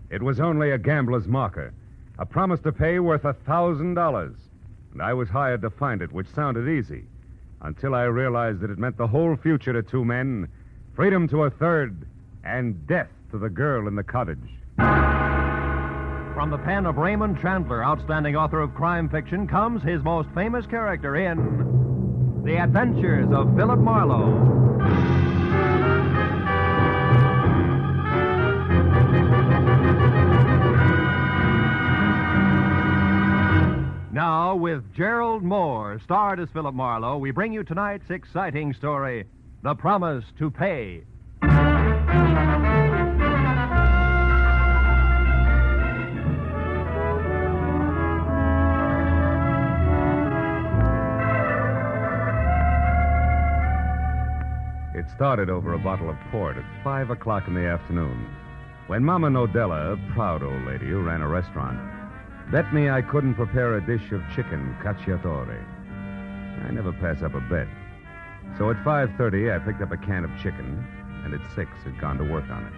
It was only a gambler's marker, a promise to pay worth $1,000. And I was hired to find it, which sounded easy, until I realized that it meant the whole future to two men, freedom to a third, and death to the girl in the cottage. From the pen of Raymond Chandler, outstanding author of crime fiction, comes his most famous character in The Adventures of Philip Marlowe. Now, with Gerald Moore, starred as Philip Marlowe, we bring you tonight's exciting story, The Promise to Pay. It started over a bottle of port at 5 o'clock in the afternoon, when Mama Nodella, a proud old lady who ran a restaurant, bet me I couldn't prepare a dish of chicken cacciatore. I never pass up a bet. So at 5:30, I picked up a can of chicken, and at 6 had gone to work on it.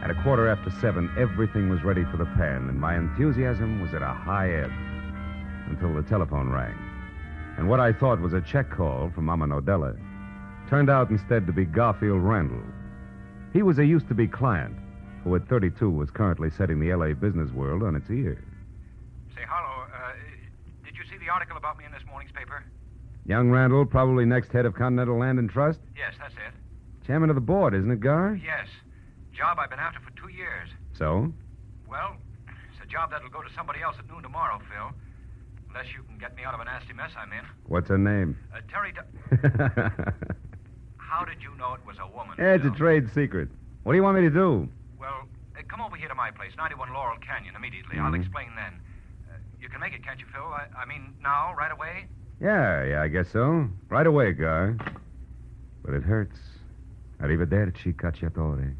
At a quarter after 7, everything was ready for the pan, and my enthusiasm was at a high ebb until the telephone rang. And what I thought was a check call from Mama Nodella turned out instead to be Garfield Randall. He was a used-to-be client who at 32 was currently setting the L.A. business world on its ear. Say, Harlow, did you see the article about me in this morning's paper? Young Randall, probably next head of Continental Land and Trust? Yes, that's it. Chairman of the board, isn't it, Gar? Yes. Job I've been after for 2 years. So? Well, it's a job that'll go to somebody else at noon tomorrow, Phil. Unless you can get me out of a nasty mess I'm in. What's her name? Terry... How did you know it was a woman, It's Phil? a trade secret. What do you want me to do? Well, come over here to my place, 91 Laurel Canyon, immediately. I'll explain then. You can make it, can't you, Phil? I mean, now, right away? Yeah, I guess so. Right away, Gar. But it hurts. Arrivederci, cacciatore.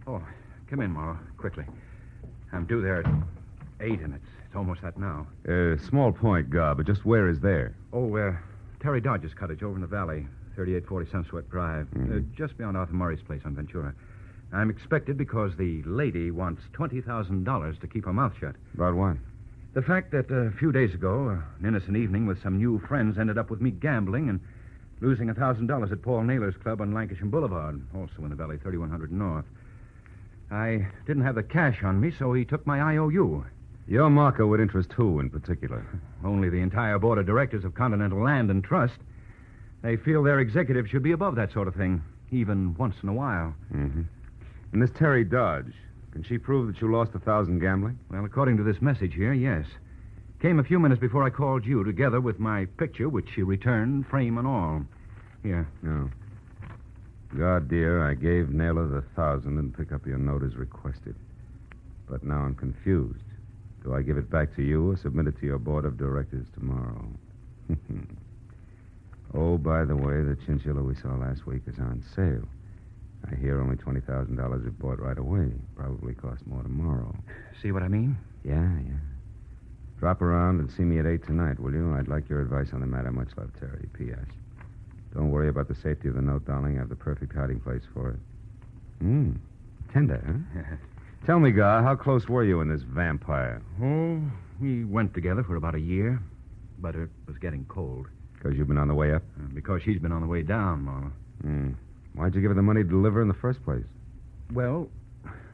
Oh, come in, Morrow, quickly. I'm due there at 8, and it's almost that now. Small point, Gar, but just where is there? Oh, Terry Dodge's cottage over in the valley, 3840 Sunsweat Drive, just beyond Arthur Murray's place on Ventura. I'm expected because the lady wants $20,000 to keep her mouth shut. About what? The fact that a few days ago, an innocent evening with some new friends ended up with me gambling and losing $1,000 at Paul Naylor's club on Lancashire Boulevard, also in the valley, 3100 North. I didn't have the cash on me, so he took my IOU. Your marker would interest who in particular? Only the entire board of directors of Continental Land and Trust. They feel their executives should be above that sort of thing, even once in a while. Mm-hmm. And this Terry Dodge, can she prove that you lost 1,000 gambling? Well, according to this message here, yes. Came a few minutes before I called you, together with my picture, which she returned, frame and all. Here. No. God, dear, I gave Naylor the 1,000 and pick up your note as requested. But now I'm confused. Do I give it back to you or submit it to your board of directors tomorrow? Oh, by the way, the chinchilla we saw last week is on sale. I hear only $20,000 if bought right away. Probably cost more tomorrow. See what I mean? Yeah. Drop around and see me at 8 tonight, will you? I'd like your advice on the matter. Much love, Terry. P.S. Don't worry about the safety of the note, darling. I have the perfect hiding place for it. Tender, huh? Tell me, Gar, how close were you and this vampire? Oh, we went together for about a year, but it was getting cold. Because you've been on the way up? Because she's been on the way down, Marla. Why'd you give her the money to deliver in the first place? Well,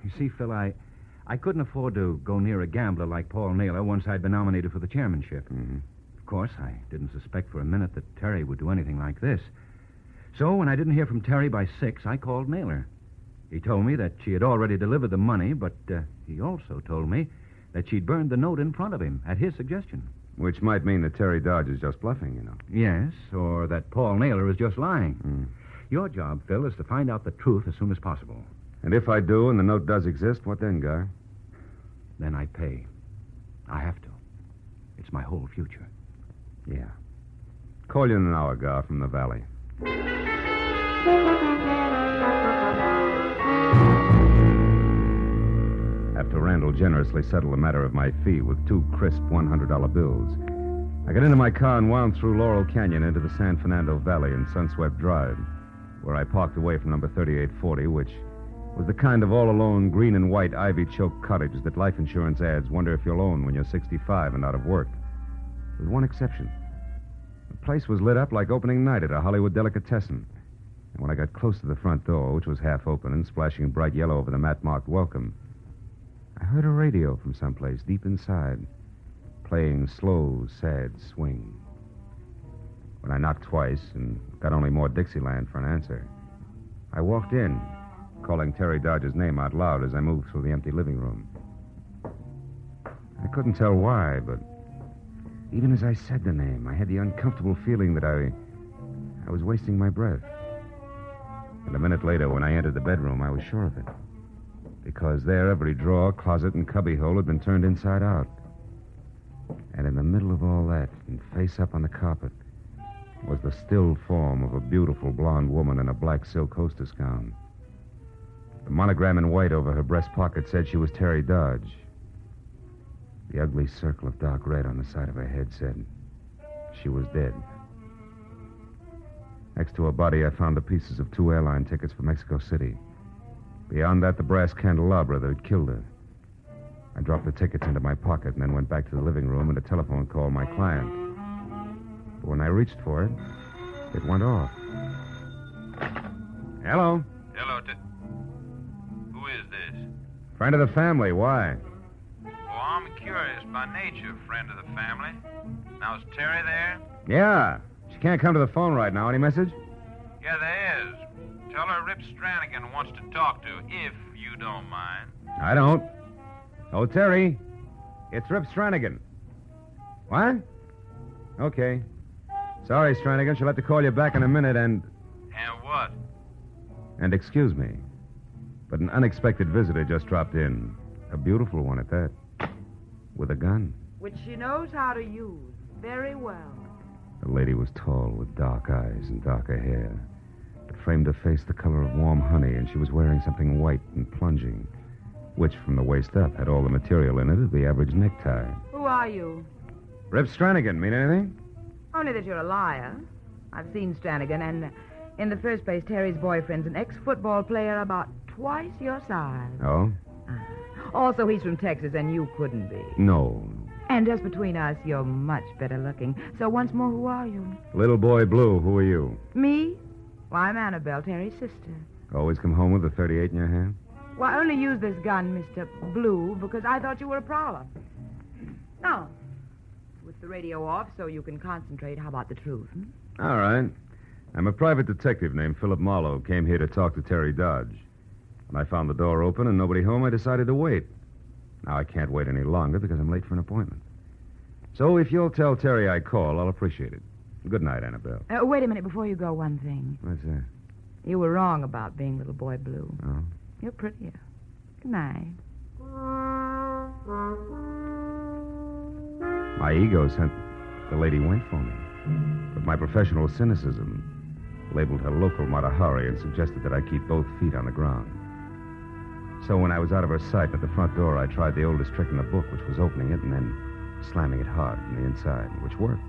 you see, Phil, I couldn't afford to go near a gambler like Paul Naylor once I'd been nominated for the chairmanship. Mm-hmm. Of course, I didn't suspect for a minute that Terry would do anything like this. So when I didn't hear from Terry by 6, I called Naylor. He told me that she had already delivered the money, but he also told me that she'd burned the note in front of him at his suggestion. Which might mean that Terry Dodge is just bluffing, you know. Yes, or that Paul Naylor is just lying. Your job, Phil, is to find out the truth as soon as possible. And if I do and the note does exist, what then, Gar? Then I pay. I have to. It's my whole future. Yeah. Call you in an hour, Gar, from the valley. after Randall generously settled the matter of my fee with 2 crisp $100 bills. I got into my car and wound through Laurel Canyon into the San Fernando Valley and Sunswept Drive, where I parked away from number 3840, which was the kind of all-alone green and white ivy-choked cottage that life insurance ads wonder if you'll own when you're 65 and out of work. With one exception. The place was lit up like opening night at a Hollywood delicatessen. And when I got close to the front door, which was half open and splashing bright yellow over the mat-marked welcome, I heard a radio from someplace deep inside, playing slow, sad swing. When I knocked twice and got only more Dixieland for an answer, I walked in, calling Terry Dodge's name out loud as I moved through the empty living room. I couldn't tell why, but even as I said the name, I had the uncomfortable feeling that I was wasting my breath. And a minute later, when I entered the bedroom, I was sure of it. Because there, every drawer, closet, and cubbyhole had been turned inside out. And in the middle of all that, and face up on the carpet, was the still form of a beautiful blonde woman in a black silk hostess gown. The monogram in white over her breast pocket said she was Terry Dodge. The ugly circle of dark red on the side of her head said she was dead. Next to her body, I found the pieces of 2 airline tickets for Mexico City. Beyond that, the brass candelabra that had killed her. I dropped the tickets into my pocket and then went back to the living room and a telephone called my client. But when I reached for it, it went off. Hello? Hello, who is this? Friend of the family. Why? Oh, I'm curious by nature, friend of the family. Now, is Terry there? Yeah. She can't come to the phone right now. Any message? Yeah, there is. Tell her Rip Stranigan wants to talk to, if you don't mind. I don't. Oh, Terry. It's Rip Stranigan. What? Okay. Sorry, Stranigan. She'll have to call you back in a minute and... And what? And excuse me, but an unexpected visitor just dropped in. A beautiful one at that. With a gun. Which she knows how to use very well. The lady was tall with dark eyes and darker hair. It framed her face the color of warm honey, and she was wearing something white and plunging, which from the waist up had all the material in it of the average necktie. Who are you? Rip Stranigan. Mean anything? Only that you're a liar. I've seen Stranigan, and in the first place, Terry's boyfriend's an ex-football player about twice your size. Oh? Also, he's from Texas, and you couldn't be. No. And just between us, you're much better looking. So once more, who are you? Little boy Blue, who are you? Me? Well, I'm Annabelle, Terry's sister. Always come home with a .38 in your hand? Well, I only used this gun, Mr. Blue, because I thought you were a prowler. Now, with the radio off so you can concentrate, how about the truth? All right. I'm a private detective named Philip Marlowe. Came here to talk to Terry Dodge. When I found the door open and nobody home, I decided to wait. Now, I can't wait any longer because I'm late for an appointment. So if you'll tell Terry I called, I'll appreciate it. Good night, Annabelle. Wait a minute before you go, one thing. What's that? You were wrong about being little boy Blue. Oh? You're prettier. Good night. My ego sent the lady went for me. But my professional cynicism labeled her local Mata Hari and suggested that I keep both feet on the ground. So when I was out of her sight at the front door, I tried the oldest trick in the book, which was opening it and then slamming it hard from the inside, which worked.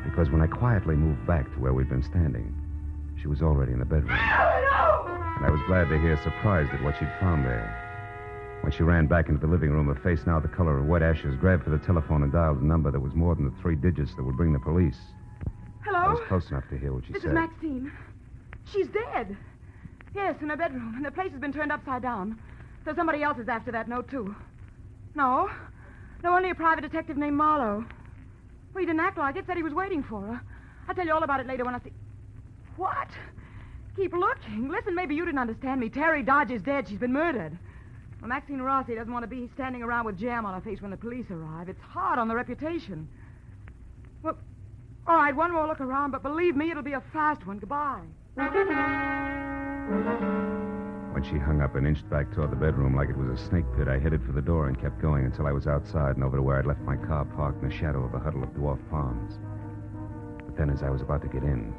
Because when I quietly moved back to where we'd been standing, she was already in the bedroom. And I was glad to hear, surprised at what she'd found there. When she ran back into the living room, her face now the color of wet ashes, grabbed for the telephone and dialed a number that was more than the 3 digits that would bring the police. Hello? I was close enough to hear what she This said. is Maxine. She's dead. Yes, in her bedroom, and the place has been turned upside down. So somebody else is after that note, too. No, only a private detective named Marlowe. Well, he didn't act like it, said he was waiting for her. I'll tell you all about it later when I see... What? Keep looking. Listen, maybe you didn't understand me. Terry Dodge is dead. She's been murdered. Well, Maxine Rossi doesn't want to be standing around with jam on her face when the police arrive. It's hard on the reputation. Well, all right, one more look around, but believe me, it'll be a fast one. Goodbye. When she hung up and inched back toward the bedroom like it was a snake pit, I headed for the door and kept going until I was outside and over to where I'd left my car parked in the shadow of a huddle of dwarf palms. But then as I was about to get in,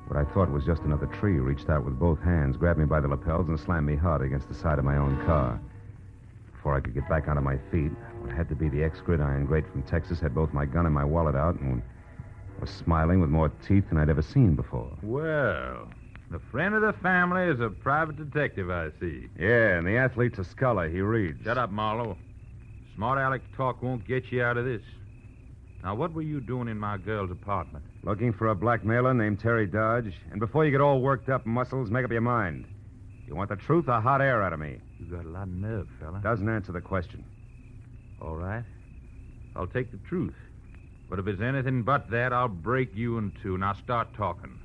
what I thought was just another tree reached out with both hands, grabbed me by the lapels, and slammed me hard against the side of my own car. Before I could get back onto my feet, what had to be the ex-gridiron great from Texas had both my gun and my wallet out and was smiling with more teeth than I'd ever seen before. Well, the friend of the family is a private detective, I see. Yeah, and the athlete's a scholar. He reads. Shut up, Marlowe. Smart aleck talk won't get you out of this. Now, what were you doing in my girl's apartment? Looking for a blackmailer named Terry Dodge. And before you get all worked up, Muscles, make up your mind. You want the truth or hot air out of me? You got a lot of nerve, fella. Doesn't answer the question. All right. I'll take the truth. But if it's anything but that, I'll break you in two. Now start talking.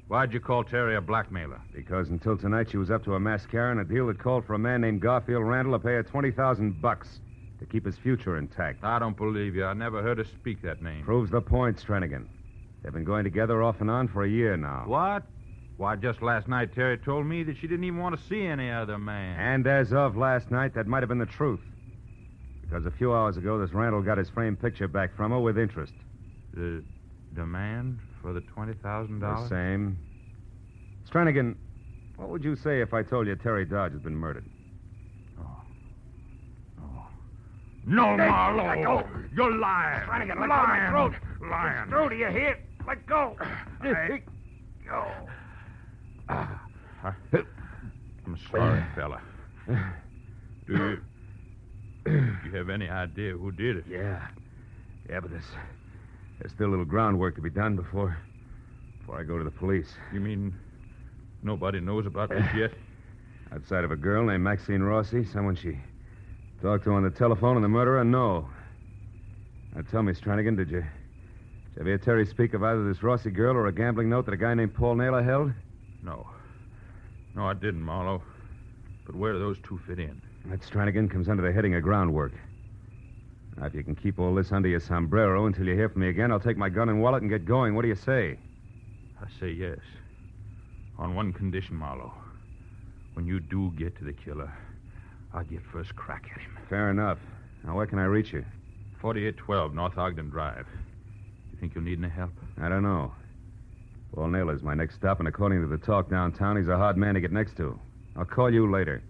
Why'd you call Terry a blackmailer? Because until tonight she was up to a mascara and a deal that called for a man named Garfield Randall to pay her $20,000 to keep his future intact. I don't believe you. I never heard her speak that name. Proves the point, Stranigan. They've been going together off and on for a year now. What? Why, just last night Terry told me that she didn't even want to see any other man. And as of last night, that might have been the truth. Because a few hours ago, this Randall got his framed picture back from her with interest. The demand for the $20,000? The same. Stranigan, what would you say if I told you Terry Dodge has been murdered? No, Marlowe! Let go! You're lying! Flanagan, let go of my throat! Lying! Throat, do you hear? Let go! Let go. I'm sorry, fella. Do you have any idea who did it? Yeah, but there's still a little groundwork to be done before I go to the police. You mean nobody knows about this yet? Outside of a girl named Maxine Rossi, someone she talked to on the telephone, and the murderer, no. Now tell me, Stranigan, did you ever hear Terry speak of either this Rossi girl or a gambling note that a guy named Paul Naylor held? No, I didn't, Marlowe. But where do those two fit in? That, Stranigan, comes under the heading of groundwork. Now, if you can keep all this under your sombrero until you hear from me again, I'll take my gun and wallet and get going. What do you say? I say yes. On one condition, Marlowe. When you do get to the killer, I'll get first crack at him. Fair enough. Now, where can I reach you? 4812 North Ogden Drive. You think you'll need any help? I don't know. Paul Naylor's my next stop, and according to the talk downtown, he's a hard man to get next to. I'll call you later.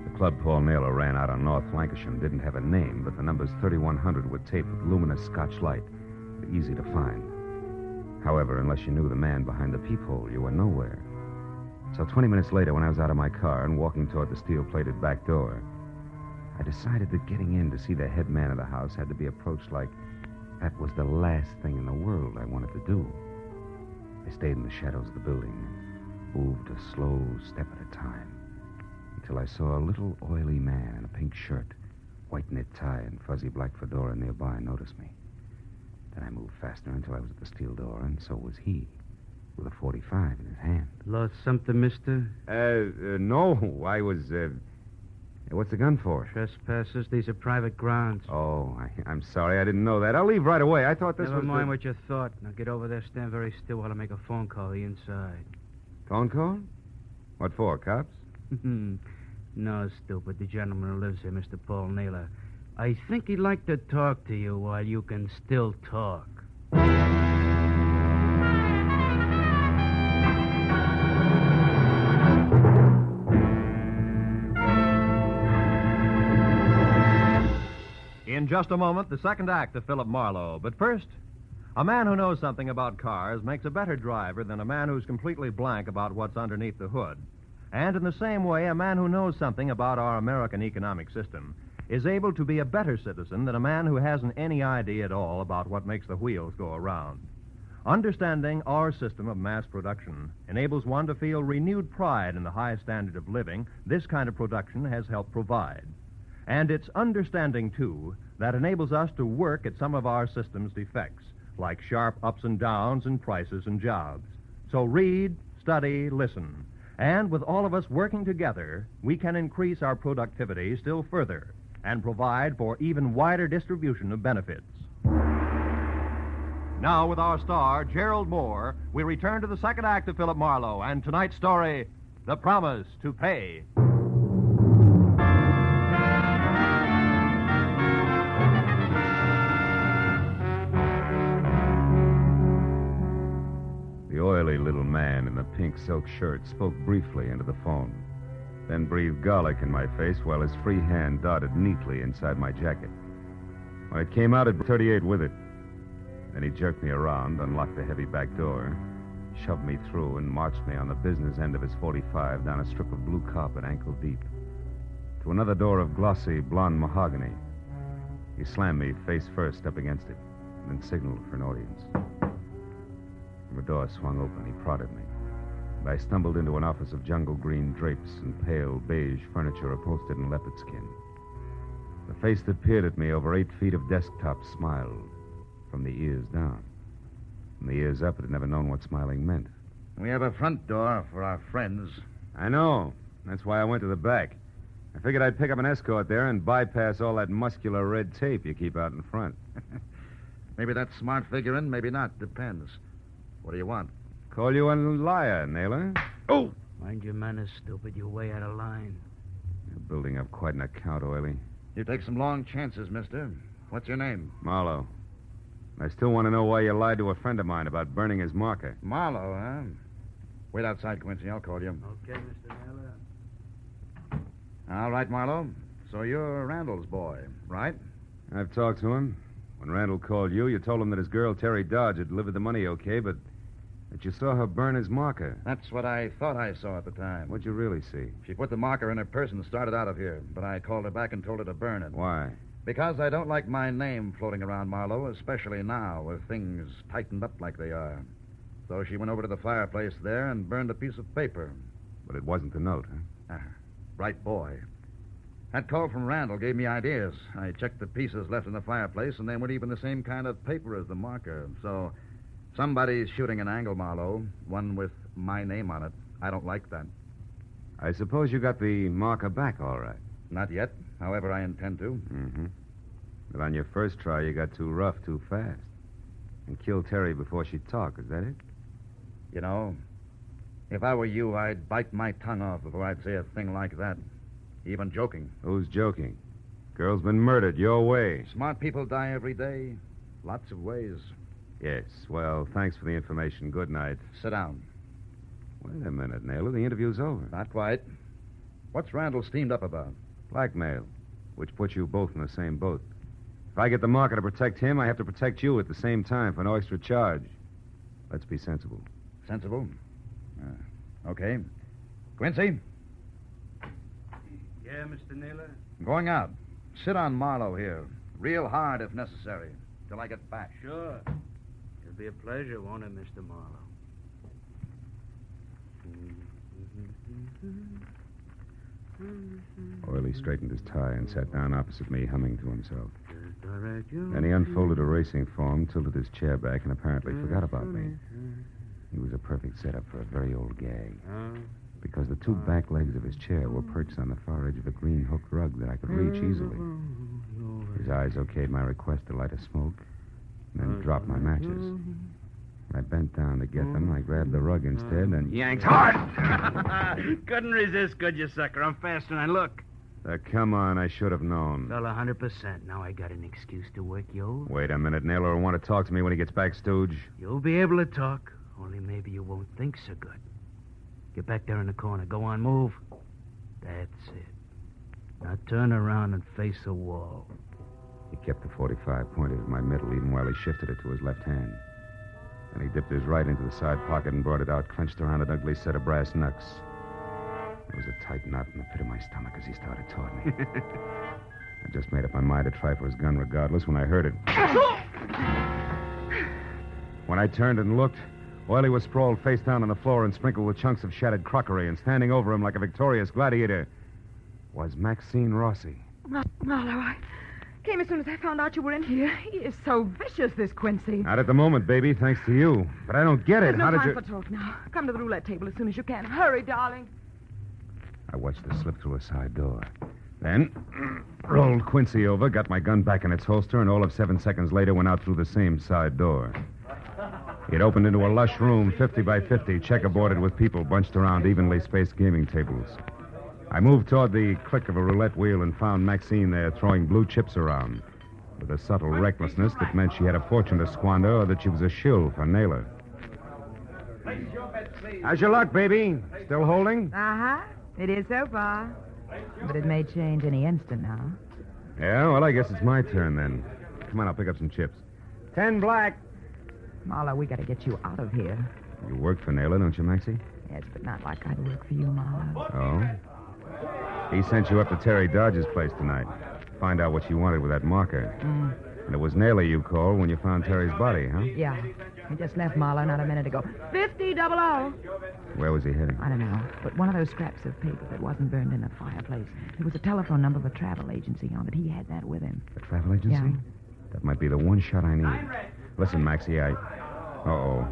The club Paul Naylor ran out on North Lancashire didn't have a name, but the numbers 3100 were taped with luminous Scotch light. Easy to find. However, unless you knew the man behind the peephole, you were nowhere. So 20 minutes later, when I was out of my car and walking toward the steel-plated back door, I decided that getting in to see the head man of the house had to be approached like that was the last thing in the world I wanted to do. I stayed in the shadows of the building and moved a slow step at a time until I saw a little oily man in a pink shirt, white knit tie, and fuzzy black fedora nearby notice me. Then I moved faster until I was at the steel door, and so was he, with a .45 in his hand. Lost something, mister? No. I was, what's the gun for? Trespassers. These are private grounds. Oh, I'm sorry. I didn't know that. I'll leave right away. I thought this Never was... mind what you thought. Now get over there, stand very still while I make a phone call the inside. Phone call? What for, cops? No, stupid. The gentleman who lives here, Mr. Paul Naylor. I think he'd like to talk to you while you can still talk. In just a moment, the second act of Philip Marlowe. But first, a man who knows something about cars makes a better driver than a man who's completely blank about what's underneath the hood. And in the same way, a man who knows something about our American economic system is able to be a better citizen than a man who hasn't any idea at all about what makes the wheels go around. Understanding our system of mass production enables one to feel renewed pride in the high standard of living this kind of production has helped provide. And it's understanding, too, that enables us to work at some of our system's defects, like sharp ups and downs in prices and jobs. So read, study, listen. And with all of us working together, we can increase our productivity still further and provide for even wider distribution of benefits. Now, with our star, Gerald Moore, we return to the second act of Philip Marlowe and tonight's story, The Promise to Pay. The oily little man in the pink silk shirt spoke briefly into the phone, then breathed garlic in my face while his free hand darted neatly inside my jacket. When it came out, it brought 38 with it. Then he jerked me around, unlocked the heavy back door, shoved me through, and marched me on the business end of his 45 down a strip of blue carpet ankle deep to another door of glossy blonde mahogany. He slammed me face first up against it, and then signaled for an audience. The door swung open. He prodded me, and I stumbled into an office of jungle green drapes and pale beige furniture upholstered in leopard skin. The face that peered at me over 8 feet of desktop smiled, from the ears down. From the ears up, it had never known what smiling meant. We have a front door for our friends. I know. That's why I went to the back. I figured I'd pick up an escort there and bypass all that muscular red tape you keep out in front. Maybe that's smart figuring, maybe not. Depends. What do you want? Call you a liar, Naylor. Oh! Mind your manners, stupid. You're way out of line. You're building up quite an account, Oily. You take some long chances, mister. What's your name? Marlowe. I still want to know why you lied to a friend of mine about burning his marker. Marlowe, huh? Wait outside, Quincy. I'll call you. Okay, Mr. Naylor. All right, Marlowe. So you're Randall's boy, right? I've talked to him. When Randall called you, you told him that his girl, Terry Dodge, had delivered the money okay, but that you saw her burn his marker. That's what I thought I saw at the time. What'd you really see? She put the marker in her purse and started out of here, but I called her back and told her to burn it. Why? Because I don't like my name floating around, Marlowe, especially now with things tightened up like they are. So she went over to the fireplace there and burned a piece of paper. But it wasn't the note, huh? Bright boy. That call from Randall gave me ideas. I checked the pieces left in the fireplace, and they weren't even the same kind of paper as the marker. So somebody's shooting an angle, Marlowe, one with my name on it. I don't like that. I suppose you got the marker back all right. Not yet. However, I intend to. Mm-hmm. But on your first try, you got too rough too fast. And killed Terry before she'd talk. Is that it? You know, if I were you, I'd bite my tongue off before I'd say a thing like that. Even joking. Who's joking? Girl's been murdered your way. Smart people die every day. Lots of ways. Yes. Well, thanks for the information. Good night. Sit down. Wait a minute, Naylor. The interview's over. Not quite. What's Randall steamed up about? Blackmail, which puts you both in the same boat. If I get the marker to protect him, I have to protect you at the same time for no extra charge. Let's be sensible. Sensible? Okay. Quincy? Yeah, Mr. Naylor? I'm going out. Sit on Marlowe here. Real hard if necessary. Till I get back. Sure. It'll be a pleasure, won't it, Mr. Marlowe? Oily straightened his tie and sat down opposite me, humming to himself. Then he unfolded a racing form, tilted his chair back, and apparently forgot about me. He was a perfect setup for a very old gag. Because the 2 back legs of his chair were perched on the far edge of a green hooked rug that I could reach easily. His eyes okayed my request to light a smoke, and then dropped my matches. When I bent down to get them, I grabbed the rug instead and yanked hard. Couldn't resist, could you, sucker? I'm faster than I look. Come on, I should have known. Well, 100%. Now I got an excuse to work you. Wait a minute, Naylor will want to talk to me when he gets back, Stooge. You'll be able to talk, only maybe you won't think so good. Get back there in the corner. Go on, move. That's it. Now turn around and face the wall. He kept the 45 pointed at my middle even while he shifted it to his left hand. Then he dipped his right into the side pocket and brought it out, clenched around an ugly set of brass knucks. There was a tight knot in the pit of my stomach as he started toward me. I just made up my mind to try for his gun regardless when I heard it. When I turned and looked, Oily was sprawled face down on the floor and sprinkled with chunks of shattered crockery, and standing over him like a victorious gladiator was Maxine Rossi. Marlowe, I came as soon as I found out you were in here. He is so vicious, this Quincy. Not at the moment, baby, thanks to you. But I don't get it. There's no How did time you... for talk now. Come to the roulette table as soon as you can. Hurry, darling. I watched her slip through a side door. Then rolled Quincy over, got my gun back in its holster, and all of 7 seconds later went out through the same side door. It opened into a lush room, 50 by 50, checkerboarded with people bunched around evenly spaced gaming tables. I moved toward the click of a roulette wheel and found Maxine there throwing blue chips around with a subtle recklessness that meant she had a fortune to squander or that she was a shill for Naylor. How's your luck, baby? Still holding? Uh-huh. It is so far. But it may change any instant now. Yeah, well, I guess it's my turn then. Come on, I'll pick up some chips. 10 black. Marlo, we got to get you out of here. You work for Naylor, don't you, Maxie? Yes, but not like I'd work for you, Marlo. Oh? He sent you up to Terry Dodge's place tonight. Find out what you wanted with that marker. And it was Naylor you called when you found Terry's body, huh? Yeah. He just left Marlo not a minute ago. 50-00. Where was he heading? I don't know, but one of those scraps of paper that wasn't burned in the fireplace. There was a telephone number of a travel agency on it. He had that with him. A travel agency? Yeah. That might be the one shot I need. Listen, Maxie, Uh-oh.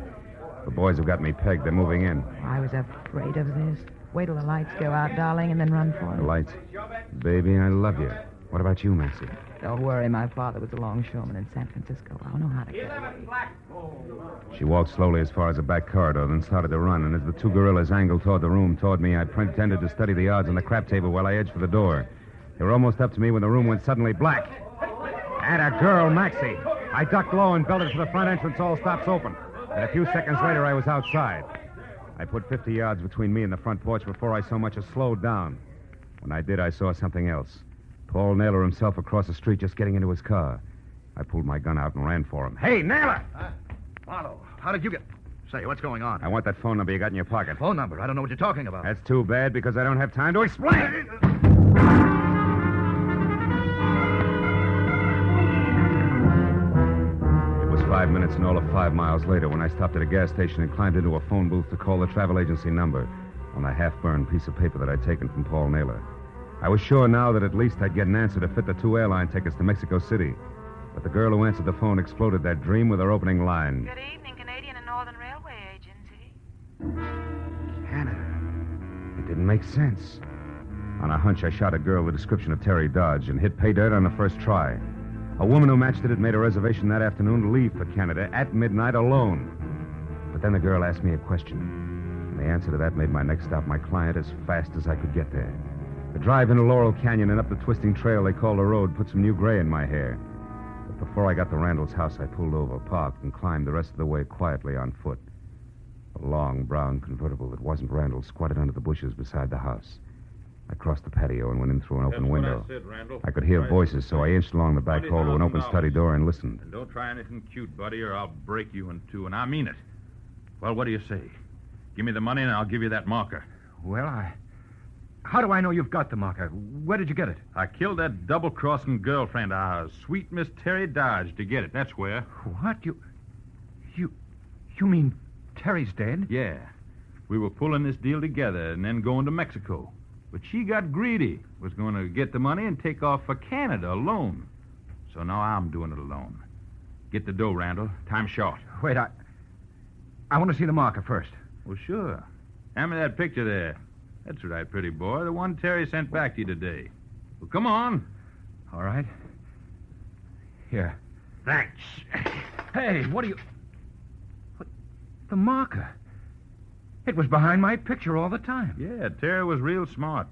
The boys have got me pegged. They're moving in. I was afraid of this. Wait till the lights go out, darling, and then run for it. The lights. Baby, I love you. What about you, Maxie? Don't worry, my father was a longshoreman in San Francisco. I'll know how to get away. She walked slowly as far as the back corridor, then started to run, and as the two gorillas angled toward the room toward me, I pretended to study the odds on the crap table while I edged for the door. They were almost up to me when the room went suddenly black. And a girl, Maxie. I ducked low and belted for the front entrance, all stops open. And a few seconds later, I was outside. I put 50 yards between me and the front porch before I so much as slowed down. When I did, I saw something else. Paul Naylor himself across the street just getting into his car. I pulled my gun out and ran for him. Hey, Naylor! Marlo, how did you get... Say, what's going on? I want that phone number you got in your pocket. Phone number? I don't know what you're talking about. That's too bad because I don't have time to explain it. It was 5 minutes and all of 5 miles later when I stopped at a gas station and climbed into a phone booth to call the travel agency number on a half-burned piece of paper that I'd taken from Paul Naylor. I was sure now that at least I'd get an answer to fit the 2 airline tickets to Mexico City. But the girl who answered the phone exploded that dream with her opening line. Good evening, Canadian and Northern Railway Agency. Hannah. It didn't make sense. On a hunch, I shot a girl the description of Terry Dodge and hit pay dirt on the first try. A woman who matched it had made a reservation that afternoon to leave for Canada at midnight alone. But then the girl asked me a question. And the answer to that made my next stop my client as fast as I could get there. The drive into Laurel Canyon and up the twisting trail they call the road put some new gray in my hair. But before I got to Randall's house, I pulled over, parked, and climbed the rest of the way quietly on foot. A long brown convertible that wasn't Randall's squatted under the bushes beside the house. I crossed the patio and went in through an open window. I said, Randall. I could hear voices, so I inched along the back hall to an open study door and listened. And don't try anything cute, buddy, or I'll break you in two, and I mean it. Well, what do you say? Give me the money and I'll give you that marker. Well, How do I know you've got the marker? Where did you get it? I killed that double-crossing girlfriend of ours, sweet Miss Terry Dodge, to get it. That's where. What? You mean Terry's dead? Yeah. We were pulling this deal together and then going to Mexico. But she got greedy, was going to get the money and take off for Canada alone. So now I'm doing it alone. Get the dough, Randall. Time's short. Wait, I want to see the marker first. Well, sure. Hand me that picture there. That's right, pretty boy. The one Terry sent back to you today. Well, come on. All right. Here. Thanks. Hey, what are you... What? The marker. It was behind my picture all the time. Yeah, Terry was real smart.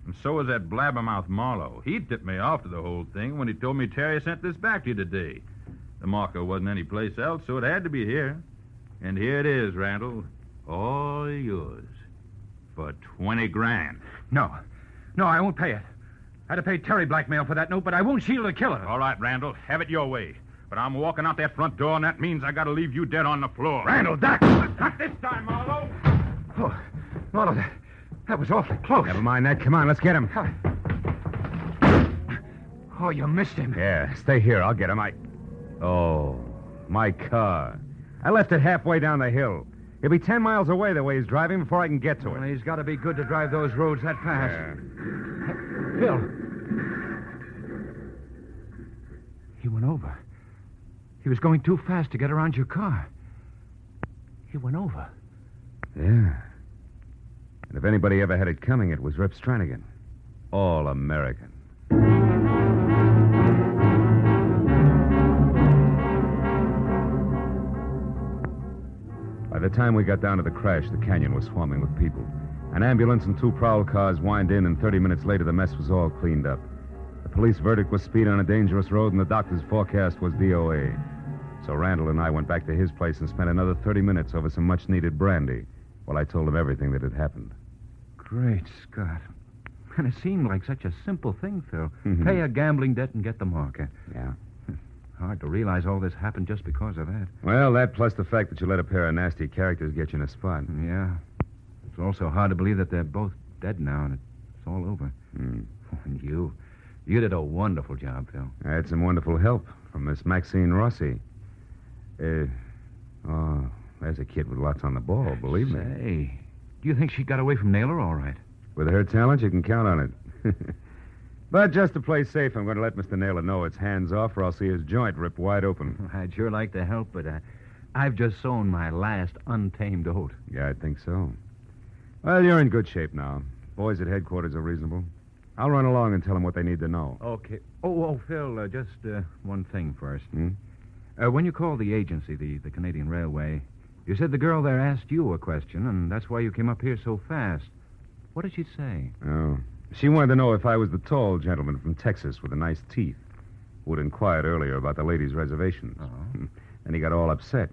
And so was that blabbermouth Marlowe. He tipped me off to the whole thing when he told me Terry sent this back to you today. The marker wasn't anyplace else, so it had to be here. And here it is, Randall. All yours. For 20 grand. No, I won't pay it. I'd have paid Terry blackmail for that note, but I won't shield the killer. All right, Randall, have it your way. But I'm walking out that front door, and that means I gotta leave you dead on the floor. Randall, Doc! Not this time, Marlowe! Oh, Marlowe, that was awfully close. Never mind that. Come on, let's get him. Oh, you missed him. Yeah, stay here. I'll get him. Oh, my car. I left it halfway down the hill. He'll be 10 miles away the way he's driving before I can get to it. Well, he's got to be good to drive those roads that fast. Yeah. Bill. He went over. He was going too fast to get around your car. He went over. Yeah. And if anybody ever had it coming, it was Rip Stranigan. All American. By the time we got down to the crash, the canyon was swarming with people. An ambulance and 2 prowl cars whined in, and 30 minutes later, the mess was all cleaned up. The police verdict was speed on a dangerous road, and the doctor's forecast was DOA. So Randall and I went back to his place and spent another 30 minutes over some much-needed brandy while I told him everything that had happened. Great Scott. And it seemed like such a simple thing, Phil. Pay a gambling debt and get the marker. Yeah. Hard to realize all this happened just because of that. Well, that plus the fact that you let a pair of nasty characters get you in a spot. Yeah. It's also hard to believe that they're both dead now and it's all over. Mm. And you did a wonderful job, Phil. I had some wonderful help from Miss Maxine Rossi. There's a kid with lots on the ball, believe me. Say, do you think she got away from Naylor all right? With her talent, you can count on it. But just to play safe, I'm going to let Mr. Naylor know it's hands off, or I'll see his joint ripped wide open. I'd sure like to help, but I've just sown my last untamed oat. Yeah, I think so. Well, you're in good shape now. Boys at headquarters are reasonable. I'll run along and tell them what they need to know. Okay. Oh, Phil, just one thing first. Hmm? When you called the agency, the Canadian Railway, you said the girl there asked you a question, and that's why you came up here so fast. What did she say? Oh. She wanted to know if I was the tall gentleman from Texas with the nice teeth who had inquired earlier about the ladies' reservations. Oh. And he got all upset,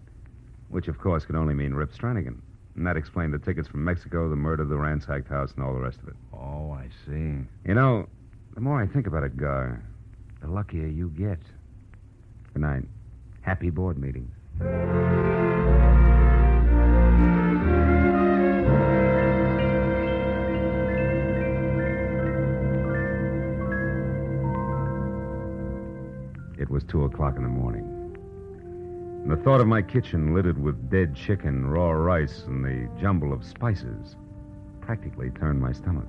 which, of course, could only mean Rip Stranigan. And that explained the tickets from Mexico, the murder, the ransacked house, and all the rest of it. Oh, I see. You know, the more I think about it, Gar, the luckier you get. Good night. Happy board meetings. It was 2 o'clock in the morning. And the thought of my kitchen littered with dead chicken, raw rice, and the jumble of spices practically turned my stomach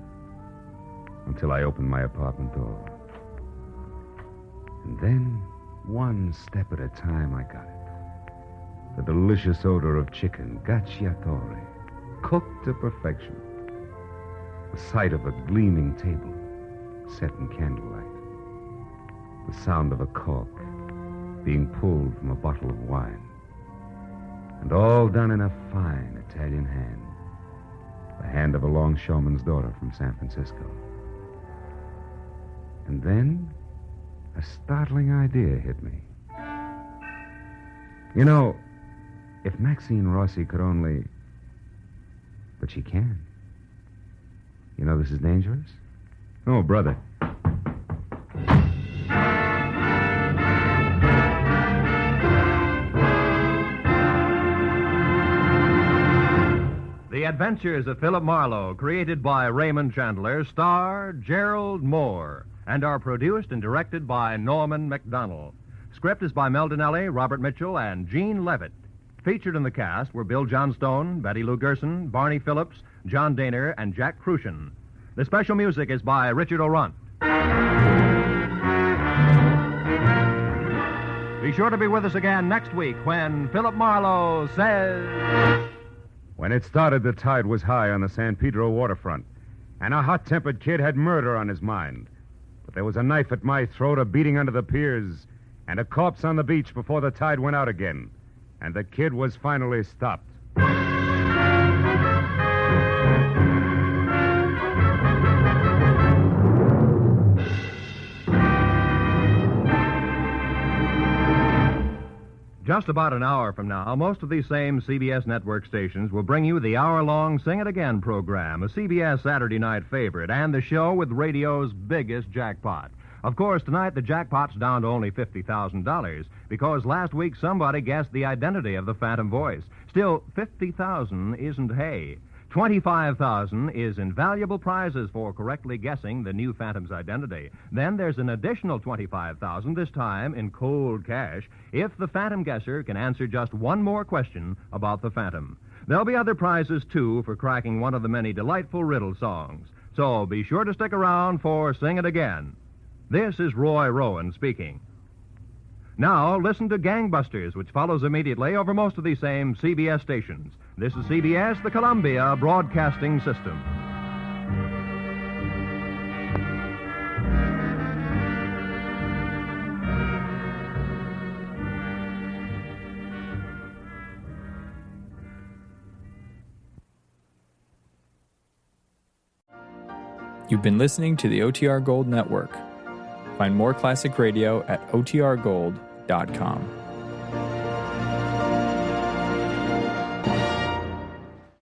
until I opened my apartment door. And then, one step at a time, I got it. The delicious odor of chicken, gacciatore, cooked to perfection. The sight of a gleaming table set in candlelight. The sound of a cork being pulled from a bottle of wine. And all done in a fine Italian hand. The hand of a longshoreman's daughter from San Francisco. And then a startling idea hit me. You know, if Maxine Rossi could only... But she can. You know this is dangerous? Oh, brother. The Adventures of Philip Marlowe, created by Raymond Chandler, star Gerald Moore, and are produced and directed by Norman MacDonald. Script is by Mel Donnelly, Robert Mitchell, and Gene Levitt. Featured in the cast were Bill Johnstone, Betty Lou Gerson, Barney Phillips, John Daner, and Jack Crucian. The special music is by Richard O'Runt. Be sure to be with us again next week when Philip Marlowe says... When it started, the tide was high on the San Pedro waterfront, and a hot-tempered kid had murder on his mind. But there was a knife at my throat, a beating under the piers, and a corpse on the beach before the tide went out again. And the kid was finally stopped. Just about an hour from now, most of these same CBS network stations will bring you the hour-long Sing It Again program, a CBS Saturday night favorite, and the show with radio's biggest jackpot. Of course, tonight the jackpot's down to only $50,000 because last week somebody guessed the identity of the Phantom voice. Still, $50,000 isn't hay. $25,000 is invaluable prizes for correctly guessing the new Phantom's identity. Then there's an additional $25,000, this time in cold cash, if the Phantom guesser can answer just one more question about the Phantom. There'll be other prizes, too, for cracking one of the many delightful riddle songs. So be sure to stick around for Sing It Again. This is Roy Rowan speaking. Now, listen to Gangbusters, which follows immediately over most of these same CBS stations. This is CBS, the Columbia Broadcasting System. You've been listening to the OTR Gold Network. Find more classic radio at otrgold.com.